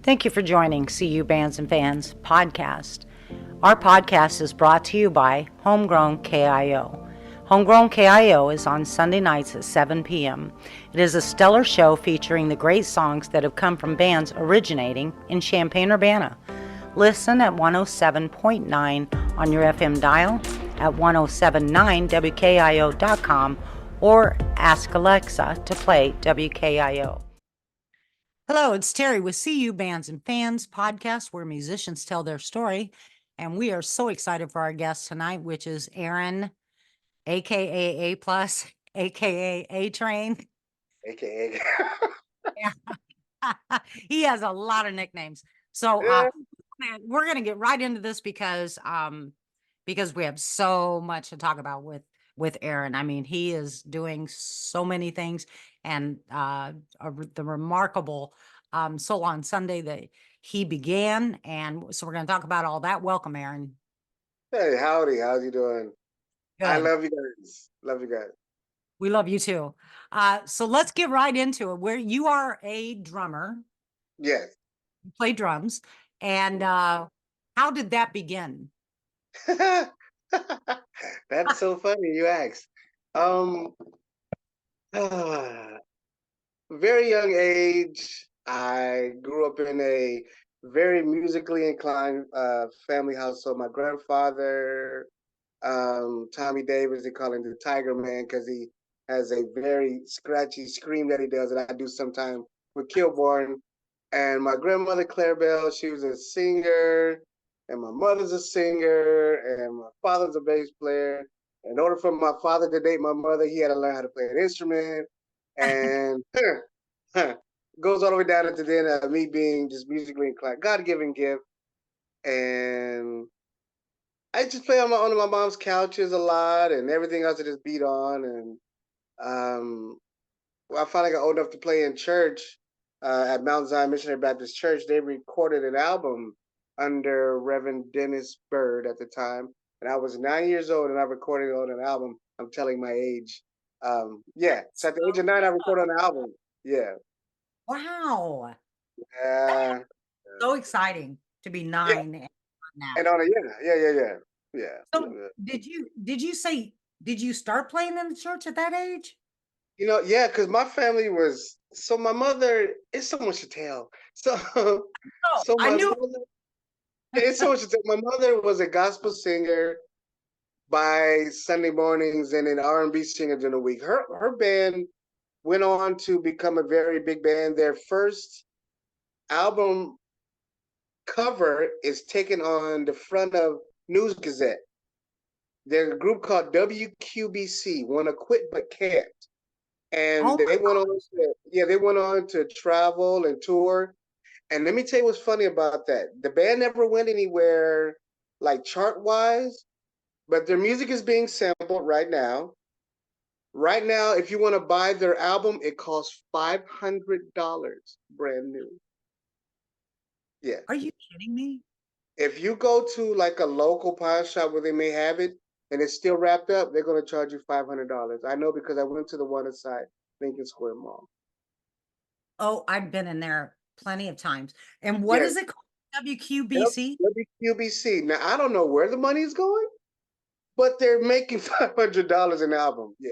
Thank you for joining CU Bands and Fans podcast. Our podcast is brought to you by Homegrown KIO. Homegrown KIO is on Sunday nights at 7 p.m. It is a stellar show featuring the great songs that have come from bands originating in Champaign-Urbana. Listen at 107.9 on your FM dial, at 1079WKIO.com, or ask Alexa to play WKIO. Hello, it's Terry with CU Bands and Fans podcast, where musicians tell their story. And we are so excited for our guest tonight, which is Aaron, aka A Plus, aka A Train. AKA. Yeah. He has a lot of nicknames. So Yeah. we're gonna get right into this because we have so much to talk about with Aaron. I mean, he is doing so many things, and the remarkable Soul on Sunday that he began. And so we're going to talk about all that. Welcome, Aaron. Hey, howdy. How's you doing? I Good. love you guys. Love you guys. We love you too. So let's get right into it. Where you are a drummer, Yes. you play drums, and how did that begin? That's so funny you asked. Um, very young age, I grew up in a very musically inclined family household. My grandfather, Tommy Davis, they call him the Tiger Man because he has a very scratchy scream that he does that I do sometimes with Kilborn. And my grandmother, Claire Bell, she was a singer, and my mother's a singer, and my father's a bass player. In order for my father to date my mother, he had to learn how to play an instrument. And goes all the way down into then me being just musically inclined, God-given gift. And I just play on my mom's couches a lot, and everything else I just beat on. And I finally got old enough to play in church at Mount Zion Missionary Baptist Church. They recorded an album under Reverend Dennis Bird at the time, and I was 9 years old, and I recorded on an album. I'm telling my age. Yeah, so at the age of 9, I recorded on an album. Yeah. Wow, Yeah. so exciting to be Yeah. 9 and And that. on a yeah. So Yeah. did you start playing in the church at that age? Yeah, because my family was so my mother. It's so much to tell. So, Oh, so I my knew. mother. It's so much to tell. My mother was a gospel singer by Sunday mornings and an R&B singer during the week. Her band went on to become a very big band. Their first album cover is taken on the front of News Gazette. There's a group called WQBC, Wanna Quit But Can't. And Oh my they went on to travel and tour. And let me tell you what's funny about that. The band never went anywhere like chart wise, but their music is being sampled right now. Right now, if you want to buy their album, it costs $500 brand new. Yeah. Are you kidding me? If you go to like a local pawn shop where they may have it and it's still wrapped up, they're going to charge you $500. I know because I went to the one inside Lincoln Square Mall. Oh, I've been in there plenty of times. And what Yes. is it called? WQBC? WQBC. Now I don't know where the money is going, but they're making $500 an album. Yeah.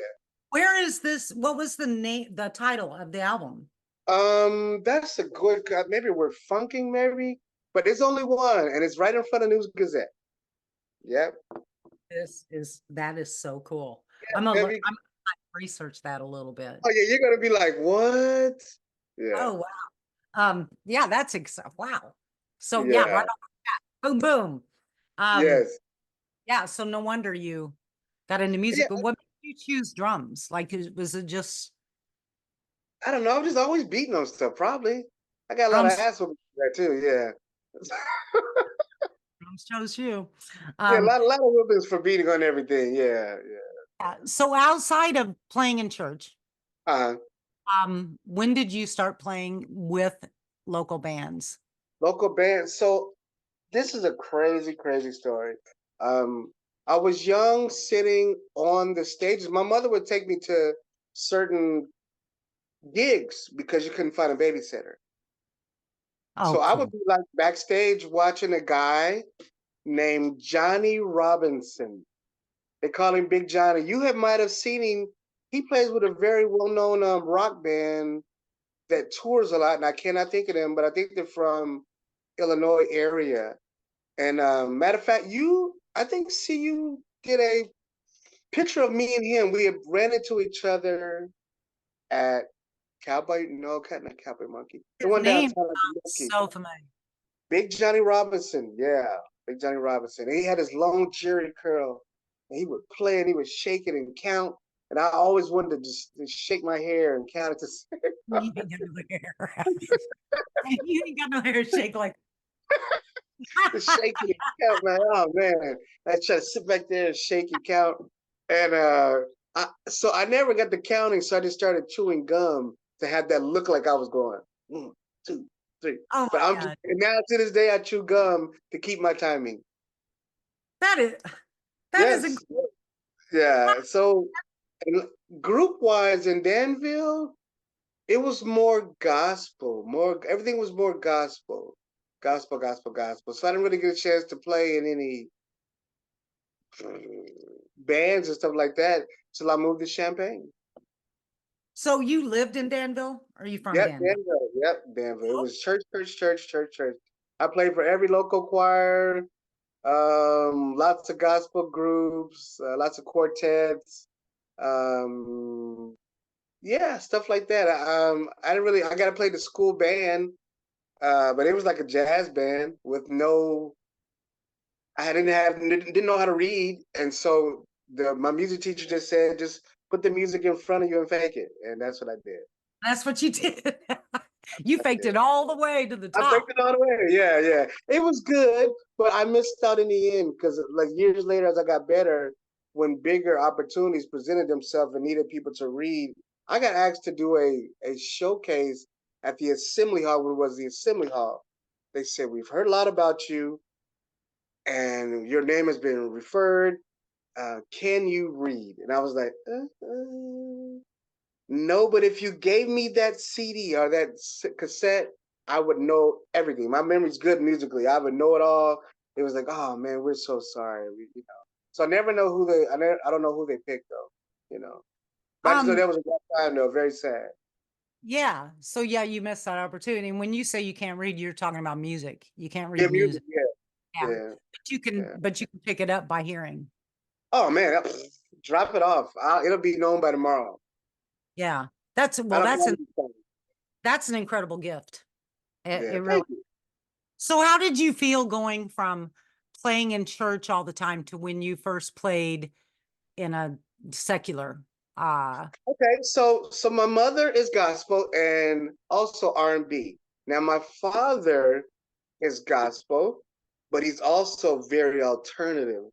Where is this? What was the title of the album? That's a good. Maybe we're funking, maybe, but there's only one, and it's right in front of News Gazette. Yep. That is so cool. Yeah, maybe. I'm gonna research that a little bit. Oh yeah, you're gonna be like, what? Yeah. Oh wow. Yeah, wow. So yeah, right Yeah. off the bat, boom, boom. Um, Yes. yeah, so no wonder you got into music. Yeah. But what made you choose drums? Like, was it just I don't know. I'm just always beating on stuff. Probably. I got a lot of drums? ass with that too. Yeah. Drums chose you. Yeah. Um, A lot of whoopings for beating on everything. Yeah. Yeah. so outside of playing in church, Uh-huh. when did you start playing with local bands? Local band. So this is a crazy, crazy story. Um, I was young, sitting on the stages. My mother would take me to certain gigs because you couldn't find a babysitter. Oh, So I would cool. be like backstage watching a guy named Johnny Robinson. They call him Big Johnny. Might have seen him. He plays with a very well-known rock band that tours a lot, and I cannot think of them, but I think they're from Illinois area. And matter of fact, I think, see, you did a picture of me and him. We have ran into each other at Cowboy, no, not Cowboy Monkey. The His one name downtown at Monkey. so familiar. Big Johnny Robinson, yeah, Big Johnny Robinson. And he had his long jerry curl, and he would play and he would shake it and count. And I always wanted to just to shake my hair and count it to You ain't got no hair. You ain't got no hair to shake like. to shake it and count. Like, oh man, I try to sit back there and shake and count. And so I never got the counting, so I just started chewing gum to have that look like I was going 1, 2, 3. Oh But my I'm God. and now to this day I chew gum to keep my timing. That is Yes, yeah. So group wise in Danville, it was more gospel. More everything was more gospel, gospel. So I didn't really get a chance to play in any bands and stuff like that till I moved to Champaign. So you lived in Danville? Or are you from Yep, Danville? Danville. Yep, Danville. It was church. I played for every local choir, lots of gospel groups, lots of quartets, um, yeah, stuff like that. I didn't really. I got to play the school band, but it was like a jazz band with no. I didn't know how to read, and so my music teacher just said, just put the music in front of you and fake it, and that's what I did. That's what you did. You I faked did. it all the way to the I top. faked it all the way. Yeah. It was good, but I missed out in the end because, like, years later, as I got better, when bigger opportunities presented themselves and needed people to read, I got asked to do a showcase at the Assembly Hall. When it was the Assembly Hall, they said, "We've heard a lot about you, and your name has been referred. Can you read?" And I was like, no, but if you gave me that CD or that cassette, I would know everything. My memory's good musically. I would know it all. It was like, oh man, we're so sorry. So I never know I don't know who they picked though. But I just know Um, that was a rough time though, very sad. yeah. So yeah, you missed that opportunity. And when you say you can't read, you're talking about music. You can't Yeah, read music, music. yeah, Yeah. yeah, yeah. But you can pick it up by hearing. Oh man, drop it off. It'll be known by tomorrow. Yeah. I don't know. That's an incredible gift. It Yeah, really. thank you. So how did you feel going from playing in church all the time to when you first played in a secular? Okay, so my mother is gospel and also R&B. Now my father is gospel, but he's also very alternative.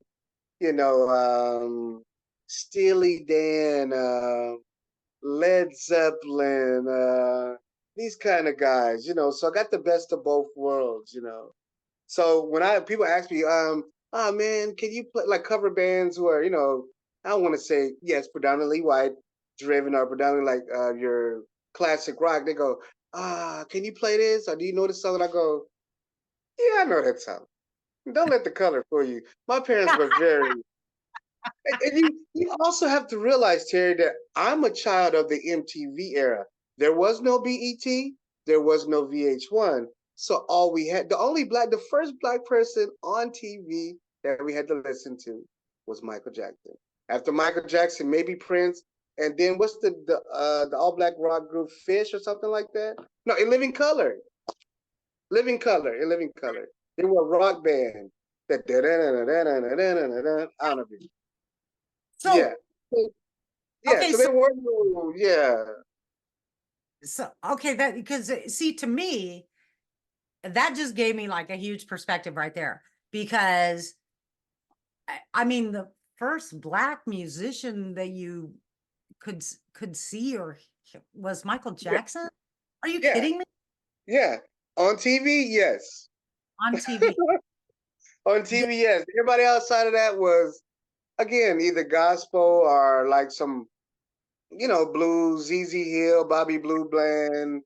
You know, Steely Dan, Led Zeppelin, these kind of guys. So I got the best of both worlds. So when people ask me, oh man, can you play like cover bands who are, I don't want to say yes, predominantly white driven or predominantly like your classic rock. They go, can you play this? Or do you know this song? And I go, yeah, I know that song. Don't let the color fool you. My parents were very, and you also have to realize, Terry, that I'm a child of the MTV era. There was no BET, there was no VH1. So all we had, the first black person on TV that we had to listen to was Michael Jackson. After Michael Jackson, maybe Prince, and then what's the all black rock group Fish or something like that? No, In Living Color. In Living Color. They were a rock band. I don't know. Yeah. So Yeah. okay, So they so were, yeah. okay, that because see to me, that just gave me like a huge perspective right there because I mean the first black musician that you could see or was Michael Yeah. Jackson. Are you Yeah. kidding me? Yeah. On TV, yes. On TV. On TV, yes. Everybody outside of that was, again, either gospel or like some, blues, ZZ Hill, Bobby Blue Bland,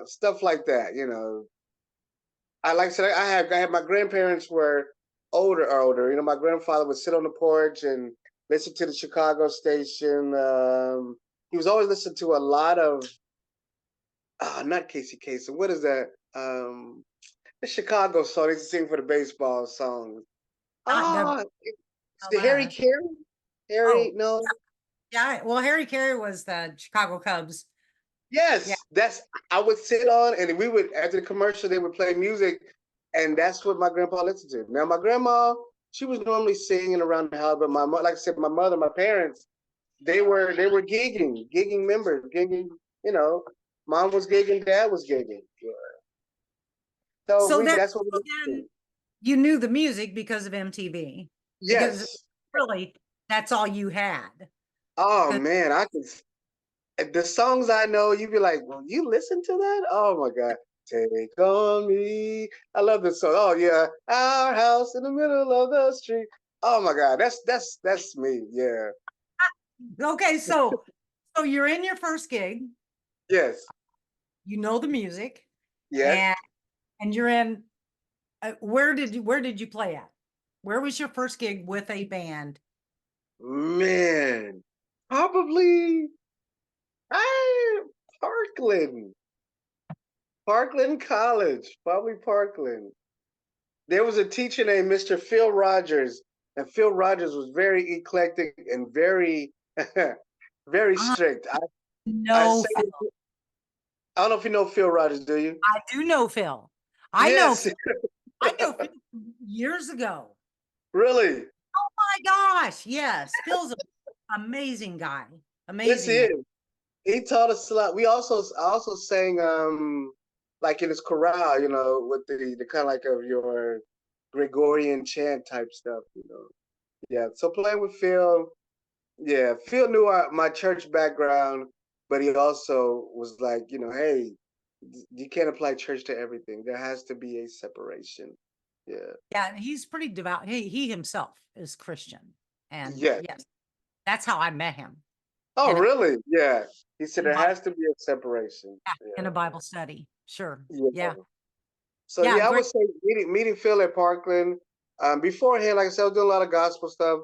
stuff like that. I like I said, I had my grandparents were older. You know, my grandfather would sit on the porch and listen to the Chicago station. He was always listening to a lot of not Casey Kasem. What is that? The Chicago song they used to sing for the baseball songs. W Oh, it's the Harry Carey. Oh, Harry, no. yeah. Well, Harry Carey was the Chicago Cubs. Yeah. Yes, that's I would sit on and we would after the commercial they would play music, and that's what my grandpa listened to. Now my grandma, she was normally singing around the house, but like I said, my mother, my parents, they were gigging members, gigging. You know, mom was gigging, dad was gigging. Yeah. So So that's what we so listened then to. you knew the music because of MTV, because Yes. really that's all you had. Oh 'Cause- man, I can the songs I know, you'd be like, well, you listen to that? Oh my God. Take on me. I love this song. Oh yeah. Our house in the middle of the street. Oh my God. That's me. Yeah. Okay, so you're in your first gig, Yes. you know the music, Yes. and you're in where did you play at? Where was your first gig with a band? Man. Probably I Parkland. Parkland College. Probably Parkland. There was a teacher named Mr. Phil Rogers, and Phil Rogers was very eclectic and very, very Uh, strict. I no, say, I don't know if you know Phil Rogers, do you? I do know Phil. I know Yes, Phil. I know Phil years ago. really. Oh my gosh, yes. Phil's an amazing guy. Yes, he Amazing man. is. He taught us a lot. I also sang like in his chorale, you know, with the kind of like of your Gregorian chant type stuff, you know. Yeah. So playing with Phil, yeah, Phil knew my church background, but he also was like, you know, hey, you can't apply church to everything. There has to be a separation. Yeah. Yeah, and he's pretty devout. He himself is Christian. And Yes. yes, that's how I met him Oh, in a really? Yeah. He said in a there Bible, has to be a separation. yeah, in a Yeah. Bible study. Sure. Yeah. Yeah. So Yeah, yeah, I great. would say meeting Phil at Parkland. Beforehand, like I said, I was doing a lot of gospel stuff.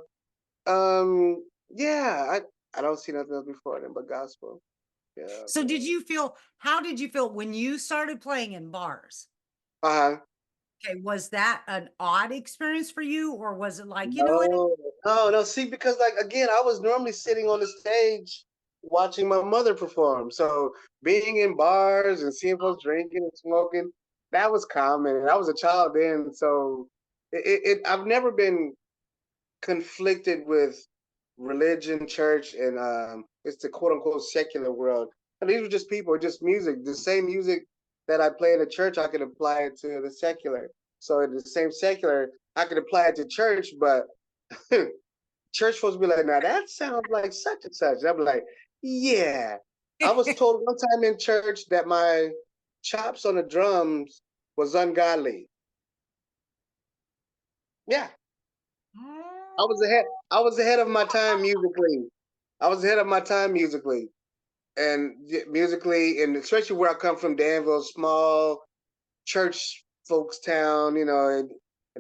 Yeah, I don't see nothing else before then but gospel. Yeah. So how did you feel when you started playing in bars? Uh-huh. Okay, was that an odd experience for you, or was it like, you know what? No, no. See, because like again, I was normally sitting on the stage watching my mother perform. So being in bars and seeing folks drinking and smoking, that was common. And I was a child then, so I've never been conflicted with religion, church, and it's the quote unquote secular world. And these were just people, just music. The same music that I play in the church, I could apply it to the secular. So in the same secular, I could apply it to church, but church folks be like, now that sounds like such and such. I'm like, yeah. I was told one time in church that my chops on the drums was ungodly. Yeah. I was ahead. I was ahead of my time musically. I was ahead of my time musically, and musically, and especially where I come from, Danville, small church folks town, you know, and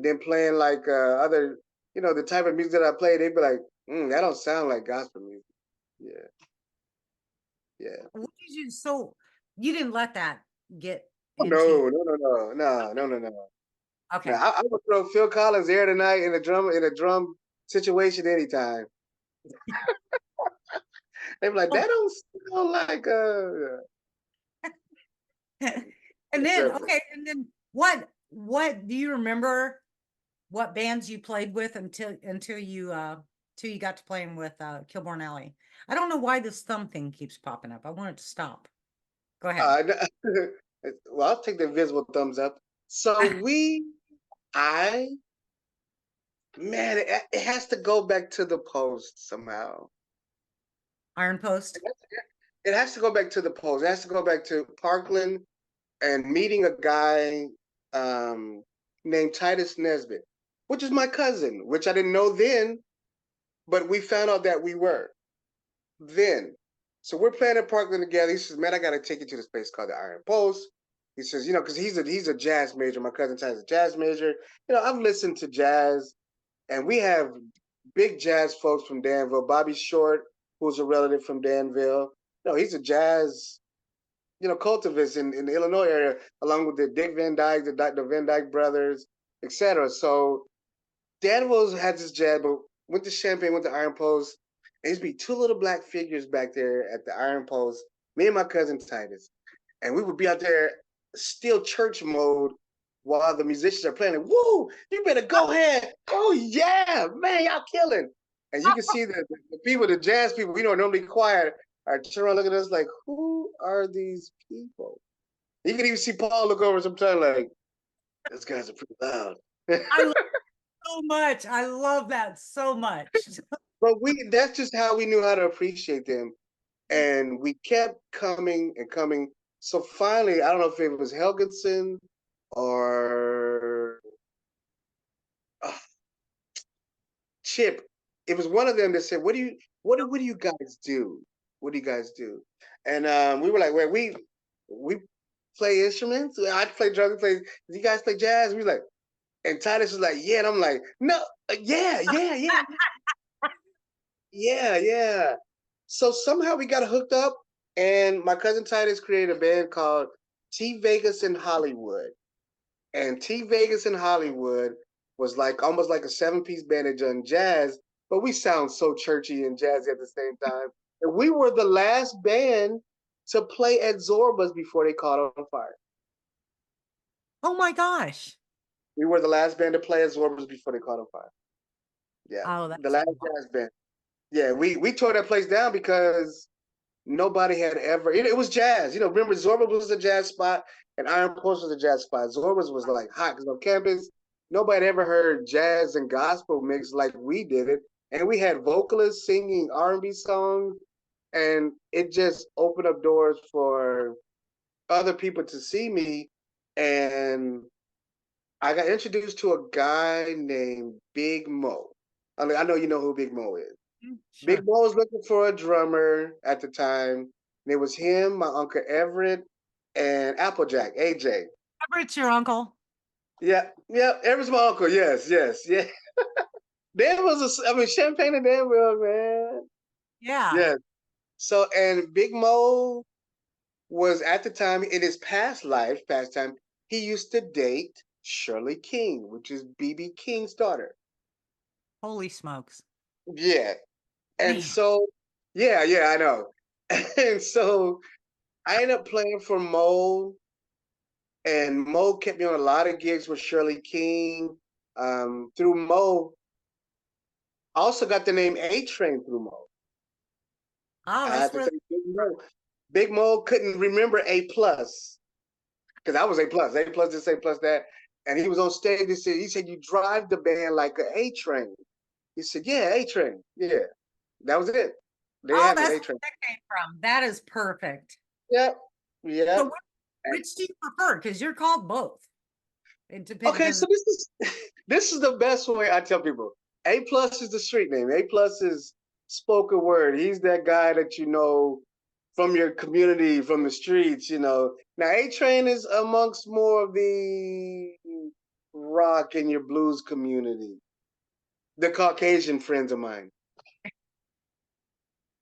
then playing like other, you know, the type of music that I play, they'd be like, that don't sound like gospel music. Yeah, yeah. What did you so you didn't let that get Oh, into you? no. No, Okay. I would throw Phil Collins here tonight in a drum situation anytime. They be like, that Oh, don't sound like and then whatever. okay, and then what do you remember what bands you played with until you got to playing with Kilborn Alley? I don't know why this thumb thing keeps popping up. I want it to stop. Go ahead. Uh, well, I'll take the invisible thumbs up. So I, man, it has to go back to the post somehow. Iron Post. It has to go back to the post. It has to go back to Parkland and meeting a guy named Titus Nesbitt, which is my cousin, which I didn't know then, but we found out that we were then. So we're playing at Parkland together. He says, man, I got to take you to this place called the Iron Post. He says, because he's a jazz major. My cousin Ty's a jazz major. I've listened to jazz, and we have big jazz folks from Danville. Bobby Short, who's a relative from Danville. He's a jazz, cultivist in the Illinois area, along with the Dick Van Dyke, the Van Dyke brothers, etc. So Danville's had this jazz, but went to Champaign, went to Iron Post. And used to be two little black figures back there at the Iron Post, me and my cousin Titus. And we would be out there still church mode while the musicians are playing. Woo! You better go ahead. Oh yeah, man, y'all killing. And you can see the people, the jazz people, normally quiet, are turn around looking at us like, who are these people? You can even see Paul look over sometimes like, those guys are pretty loud. I love so much. I love that so much. But that's just how we knew how to appreciate them. And we kept coming and coming. So finally, I don't know if it was Helgenson or Chip. It was one of them that said, "What do you guys do? What do you guys do?" And we were like, "Well, we play instruments. I play drums. Do you guys play jazz?" We were like, and Titus was like, "Yeah," and I'm like, "No, yeah." Yeah. So somehow we got hooked up, and my cousin Titus created a band called T Vegas in Hollywood. And T Vegas in Hollywood was almost like a 7-piece band that done jazz, but we sound so churchy and jazzy at the same time. And we were the last band to play at Zorba's before they caught on fire. Oh my gosh. We were the last band to play at Zorba's before they caught on fire. Yeah. Oh, the last jazz band. Yeah, we tore that place down because nobody had ever. It was jazz. Remember Zorba was a jazz spot, and Iron Post was a jazz spot. Zorba's was like hot because on campus, nobody ever heard jazz and gospel mixed like we did it, and we had vocalists singing R&B songs, and it just opened up doors for other people to see me, and I got introduced to a guy named Big Mo. I know you know who Big Mo is. Sure. Big Mo was looking for a drummer at the time. And it was him, my uncle Everett, and Applejack, AJ. Everett's your uncle. Yeah. Everett's my uncle. Yes. Danville's Champaign and Danville, man. Yeah. So, and Big Mo was at the time, in his past time, he used to date Shirley King, which is B.B. King's daughter. Holy smokes. Yeah. And so, I know. And so I ended up playing for Mo, and Mo kept me on a lot of gigs with Shirley King. Through Mo, I also got the name A-Train through Mo. Oh, that's really Big Mo couldn't remember A+, because I was A+. A+ this, A+ that. And he was on stage. He said, "You drive the band like an A-Train." He said, "Yeah, A-Train. Yeah." That was it. That's where that came from. That is perfect. Yep. So which do you prefer? Because you're called both. It depends. Okay, so this is the best way I tell people. A+ is the street name. A+ is spoken word. He's that guy that from your community, from the streets. Now A-Train is amongst more of the rock and your blues community. The Caucasian friends of mine.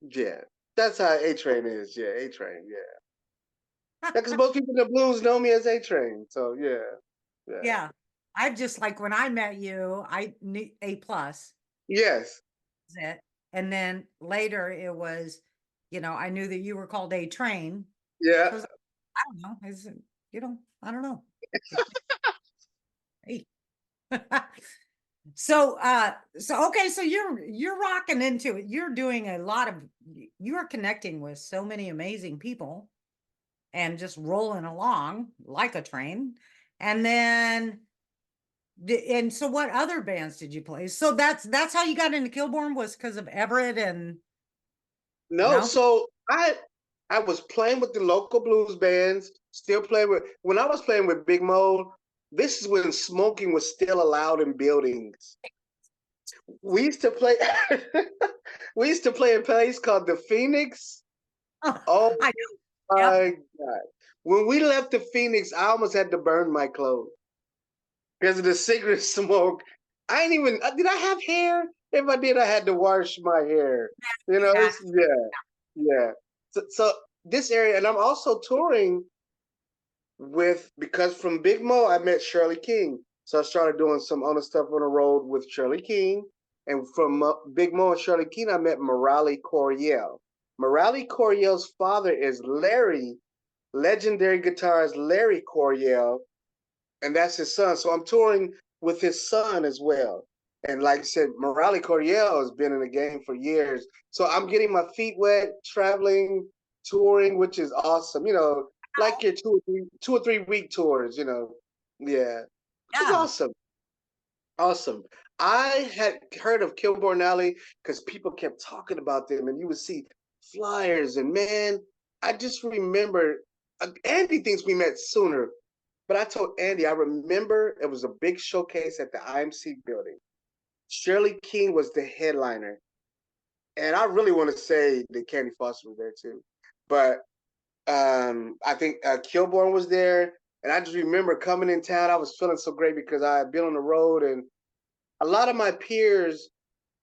Yeah, that's how A-Train is. Yeah, A-Train. Yeah, because most people in the blues know me as A-Train. So yeah. I just when I met you, I knew A+. Yes. It. And then later it was, I knew that you were called A-Train. Yeah. So I don't know. I don't know. Hey. So okay, so you're rocking into it. You're doing you're connecting with so many amazing people and just rolling along like a train. And so what other bands did you play? So that's how you got into Kilborn, was because of Everett and No, so I was playing with the local blues bands, still playing when I was playing with Big Mo. This is when smoking was still allowed in buildings. We used to play in a place called the Phoenix. Oh my God. When we left the Phoenix, I almost had to burn my clothes because of the cigarette smoke. I ain't even, did I have hair? If I did, I had to wash my hair. You know, Yeah. yeah. So this area, and I'm also touring because from Big Mo, I met Shirley King. So I started doing some other stuff on the road with Shirley King. And from Big Mo and Shirley King, I met Morale Coriel. Morale Coriel's father is Larry, legendary guitarist Larry Coriel, and that's his son. So I'm touring with his son as well. And like I said, Morale Coriel has been in the game for years. So I'm getting my feet wet, traveling, touring, which is awesome. You know, like your 2 or 3 week tours. You know, yeah, it's Yeah. awesome, awesome. I had heard of Kilborn Alley because people kept talking about them, and you would see flyers. And man, I just remember Andy thinks we met sooner, but I told Andy, I remember it was a big showcase at the IMC building. Shirley King was the headliner. And I really want to say that Candy Foster was there too. But I think Kilborn was there. And I just remember coming in town, I was feeling so great because I had been on the road, and a lot of my peers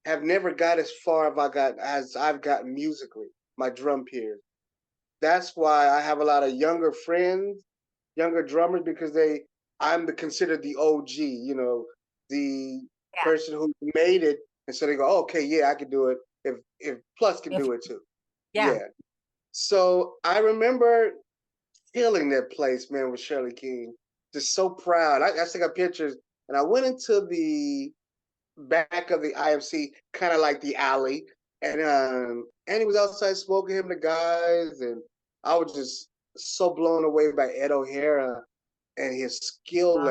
have never got as far as I've gotten musically, my drum peers. That's why I have a lot of younger friends, younger drummers, because I'm considered the OG, you know, the Yeah. person who made it, and so they go, oh, okay, yeah, I can do it. If Plus can If, do it too, yeah. yeah. So I remember feeling that place, man, with Shirley King, just so proud. I still got pictures, and I went into the back of the IMC, kind of like the alley, and he was outside smoking him the guys, and I was just so blown away by Ed O'Hara and his skill Wow.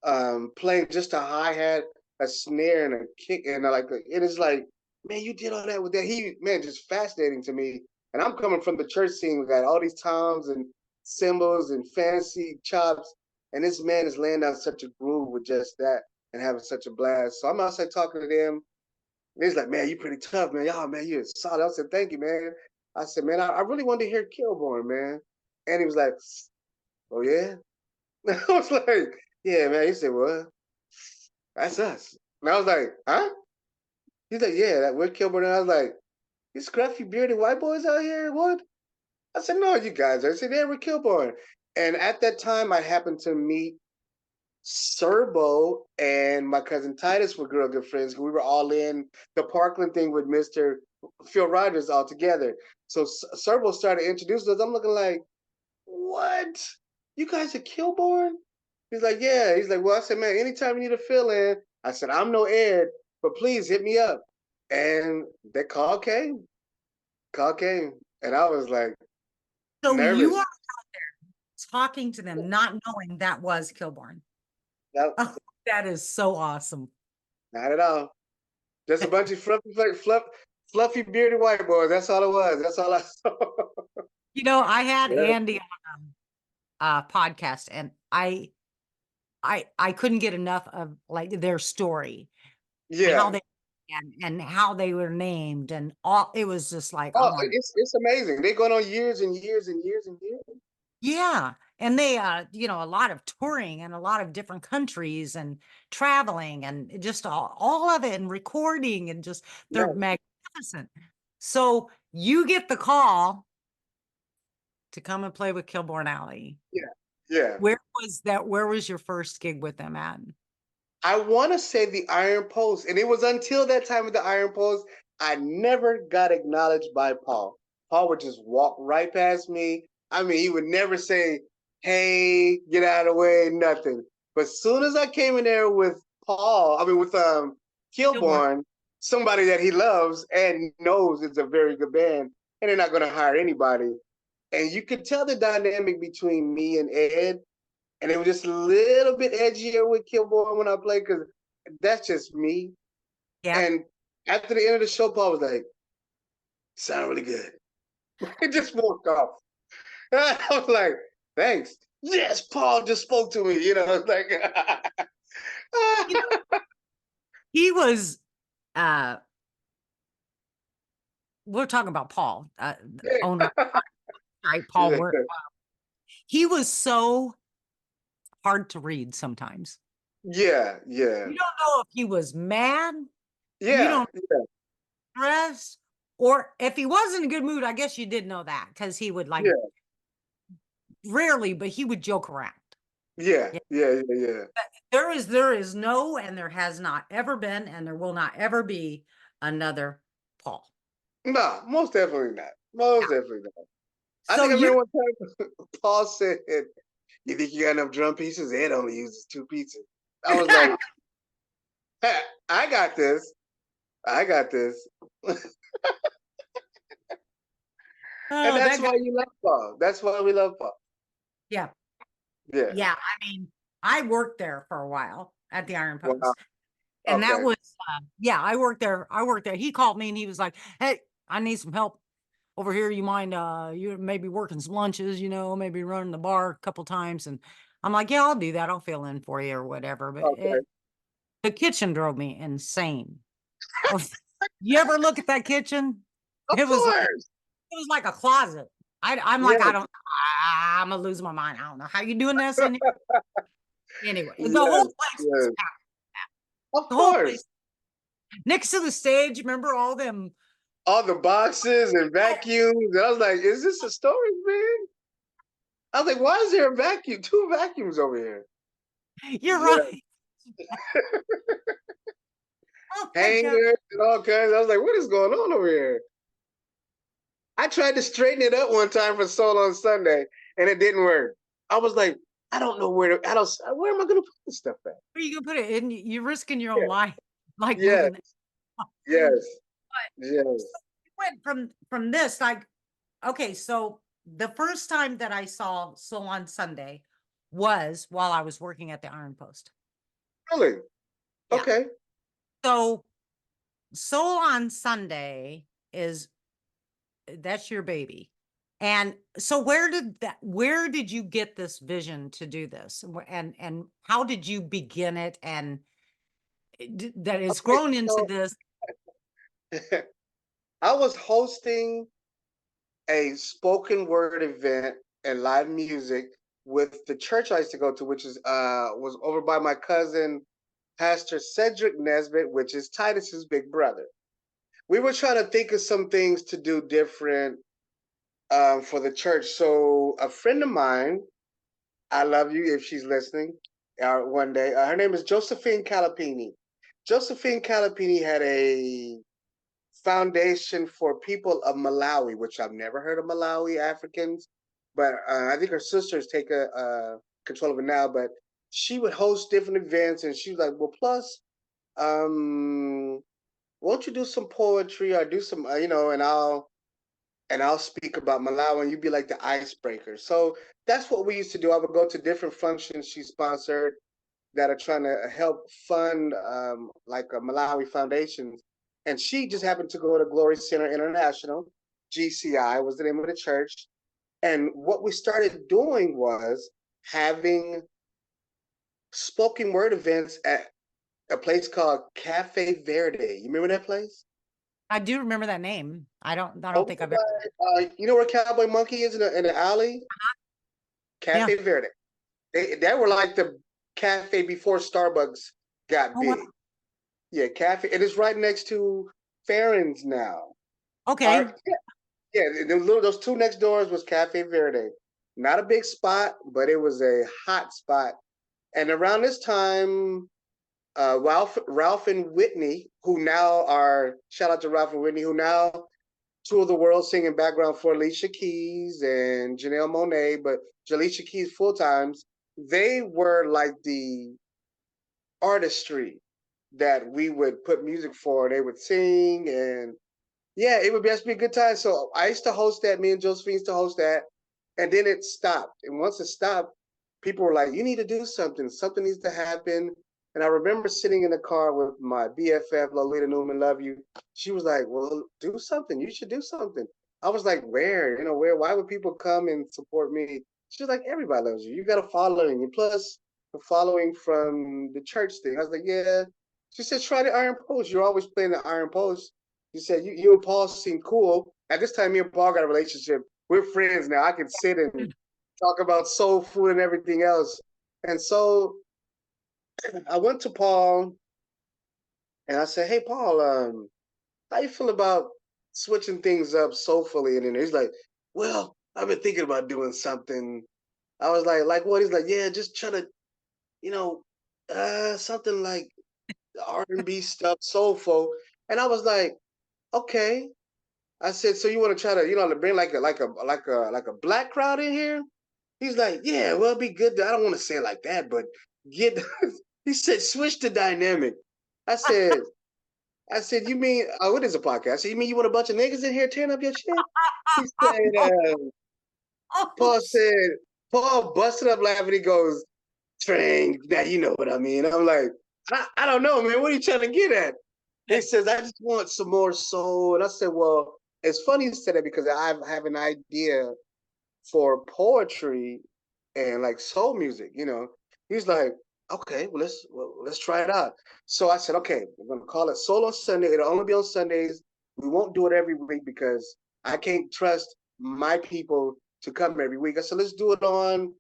level, playing just a hi hat, a snare, and a kick, and it is like, man, you did all that with that. Just fascinating to me. And I'm coming from the church scene. We got all these toms and cymbals and fancy chops, and this man is laying down such a groove with just that and having such a blast. So I'm outside talking to them. And he's like, man, you pretty tough, man. Y'all, man, you're solid. I said, thank you, man. I said, man, I really wanted to hear Kilborn, man. And he was like, oh, yeah? I was like, yeah, man. He said, well, that's us. And I was like, huh? He's like, yeah, we're Kilborn. And I was like, these scruffy bearded white boys out here? What? I said, no, you guys are. I said, yeah, we're Kilborn. And at that time, I happened to meet Serbo and my cousin Titus were real good friends. We were all in the Parkland thing with Mr. Phil Rogers all together. So Serbo started introducing us. I'm looking like, what? You guys are Kilborn? He's like, yeah. He's like, well, I said, man, anytime you need a fill in, I said, I'm no Ed, but please hit me up. And that call came. Call came. And I was like, So you are nervous. talking to them, not knowing that was Kilborn. No, Oh, that is so awesome. not at all. Just a bunch of fluffy bearded white boys. That's all it was. That's all I saw. I had Yeah. Andy on a podcast, and I couldn't get enough of like their story, how Yeah. they and how they were named, and all. It was just like, oh Oh, my, it's amazing. They're going on years and years and years and years. yeah. And they, a lot of touring and a lot of different countries and traveling and just all of it and recording and just they're Right. magnificent. So you get the call to come and play with Kilborn Alley. Yeah. Yeah. Where was that? Where was your first gig with them at? I want to say the Iron Post, and it was until that time of the Iron Post, I never got acknowledged by Paul. Paul would just walk right past me. I mean, he would never say, "Hey, get out of the way," nothing. But as soon as I came in there with with Kilborn. Kilborn, somebody that he loves and knows is a very good band, and they're not going to hire anybody. And you could tell the dynamic between me and Ed, and it was just a little bit edgier with Kilborn when I played because that's just me. Yeah. And after the end of the show, Paul was like, "Sound really good." It just walked off. I was like, "Thanks." Yes, Paul just spoke to me. You know, it's like You know, he was, uh, we're talking about Paul, the owner, right? Paul yeah, Wirth. he was so hard to read sometimes. Yeah, You don't know if he was mad, you yeah, don't stress, or if he was in a good mood. I guess you did know that because he would like yeah, rarely, but he would joke around. yeah, Yeah. yeah, yeah, yeah. There is no, and there has not ever been, and there will not ever be another Paul. No, most definitely not. Most Yeah. definitely not. I So think I you're remember one time Paul said, "You think you got enough drum pieces? Ed only uses 2 pieces." I was like, "Hey, I got this. I got this." And oh that's that guy. why you love Paul. That's why we love Paul. Yeah. Yeah. Yeah. I mean, I worked there for a while at the Iron Wow. Post. And that Okay. was yeah, I worked there. He called me and he was like, "Hey, I need some help over here. You mind you maybe working some lunches, maybe running the bar a couple times?" And I'm like, "Yeah, I'll do that. I'll fill in for you or whatever." But Okay. the kitchen drove me insane. You ever look at that kitchen? Of It was like course. a closet. I'm like, Yes. I'm gonna lose my mind. I don't know how you doing this. And anyway, the whole Yes. place was Yes. packed. Of The whole course. place next to the stage. Remember all them? All the boxes and vacuums. And I was like, is this a storage bin? I was like, why is there a vacuum? 2 vacuums over here. You're Yeah. right. Oh my God. Hangers and all kinds. I was like, what is going on over here? I tried to straighten it up one time for Soul on Sunday, and it didn't work. I was like, I don't know where am I gonna put this stuff at? Where you gonna put it? And you're risking your Yeah. own life, like Yes, moving it. yes, But so yes. we went from this, like, okay, so the first time that I saw Soul on Sunday was while I was working at the Iron Post. Really? Yeah. Okay. So Soul on Sunday is that's your baby. And so where did you get this vision to do this? And how did you begin it? And that it's Okay, grown into so this. I was hosting a spoken word event and live music with the church I used to go to, which is was over by my cousin Pastor Cedric Nesbitt, which is Titus's big brother. We were trying to think of some things to do different for the church. So a friend of mine, I love you if she's listening, one day. Her name is Josephine Calapini. Josephine Calapini had a foundation for people of Malawi, which I've never heard of Malawi Africans, but I think her sisters take control of it now. But she would host different events, and she was like, "Well, plus, um, won't you do some poetry or do some, and I'll speak about Malawi, and you'd be like the icebreaker." So that's what we used to do. I would go to different functions she sponsored that are trying to help fund like a Malawi foundations. And she just happened to go to Glory Center International, GCI was the name of the church. And what we started doing was having spoken word events at a place called Cafe Verde. You remember that place? I do remember that name. I don't Over think I've ever. by, you know where Cowboy Monkey is in the alley? Yeah. Cafe Verde. They were like the cafe before Starbucks got Oh, wow. big. Yeah, cafe. It is right next to Farron's now. Okay. Our yeah, those two next doors was Cafe Verde. Not a big spot, but it was a hot spot. And around this time, Ralph and Whitney, who now are shout out to Ralph and Whitney, who now tour the world singing background for Alicia Keys and Janelle Monae, but Alicia Keys full times. They were like the artistry that we would put music for. They would sing, and yeah, it would just be a good time. So I used to host that. Me and Josephine used to host that, and then it stopped. And once it stopped, people were like, "You need to do something. Something needs to happen." And I remember sitting in the car with my BFF, Lolita Newman, love you. She was like, "Well, do something. You should do something." I was like, "Where? Where? Why would people come and support me?" She was like, "Everybody loves you. You got a following, and plus the following from the church thing." I was like, "Yeah." She said, "Try the Iron Post. You're always playing the Iron Post." She said, you and Paul seem cool. At this time, me and Paul got a relationship. We're friends now. I can sit and talk about soul food and everything else. And so I went to Paul and I said, "Hey, Paul, how you feel about switching things up soulfully?" And then he's like, "Well, I've been thinking about doing something." I was like what? He's like, "Yeah, just try to, you know, something like R&B stuff, soulful." And I was like, "Okay." I said, "So you want to try to, to bring like a black crowd in here?" He's like, "Yeah, well, it'd be good. I don't want to say it like that, but get." He said, "Switch the dynamic." I said, "You mean, oh, it is a podcast. I said, you mean you want a bunch of niggas in here tearing up your shit?" He said, Paul said, Paul busted up laughing. He goes, "Train, now you know what I mean." I'm like, I don't know, man. What are you trying to get at? He says, "I just want some more soul." And I said, "Well, it's funny you said that because I have an idea for poetry and like soul music, you know." He's like, "Okay, let's try it out." So I said, "Okay, we're gonna call it Soul on Sunday. It'll only be on Sundays. We won't do it every week because I can't trust my people to come every week." I said, "Let's do it on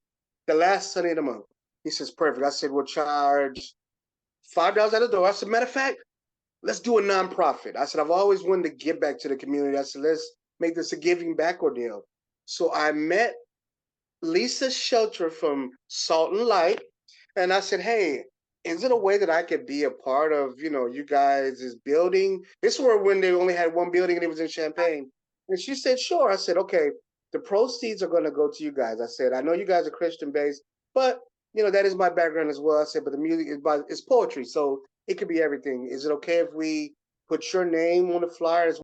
the last Sunday of the month." He says, "Perfect." I said, "We'll charge $5 at the door." I said, "Matter of fact, let's do a nonprofit." I said, "I've always wanted to give back to the community." I said, "Let's make this a giving back ordeal." So I met Lisa Shelter from Salt and Light, and I said, "Hey, is it a way that I could be a part of, you guys' building?" This was when they only had one building and it was in Champaign. And she said, "Sure." I said, "Okay, the proceeds are going to go to you guys." I said, "I know you guys are Christian based, but that is my background as well." I said, "But the music is poetry, so it could be everything. Is it okay if we put your name on the flyer as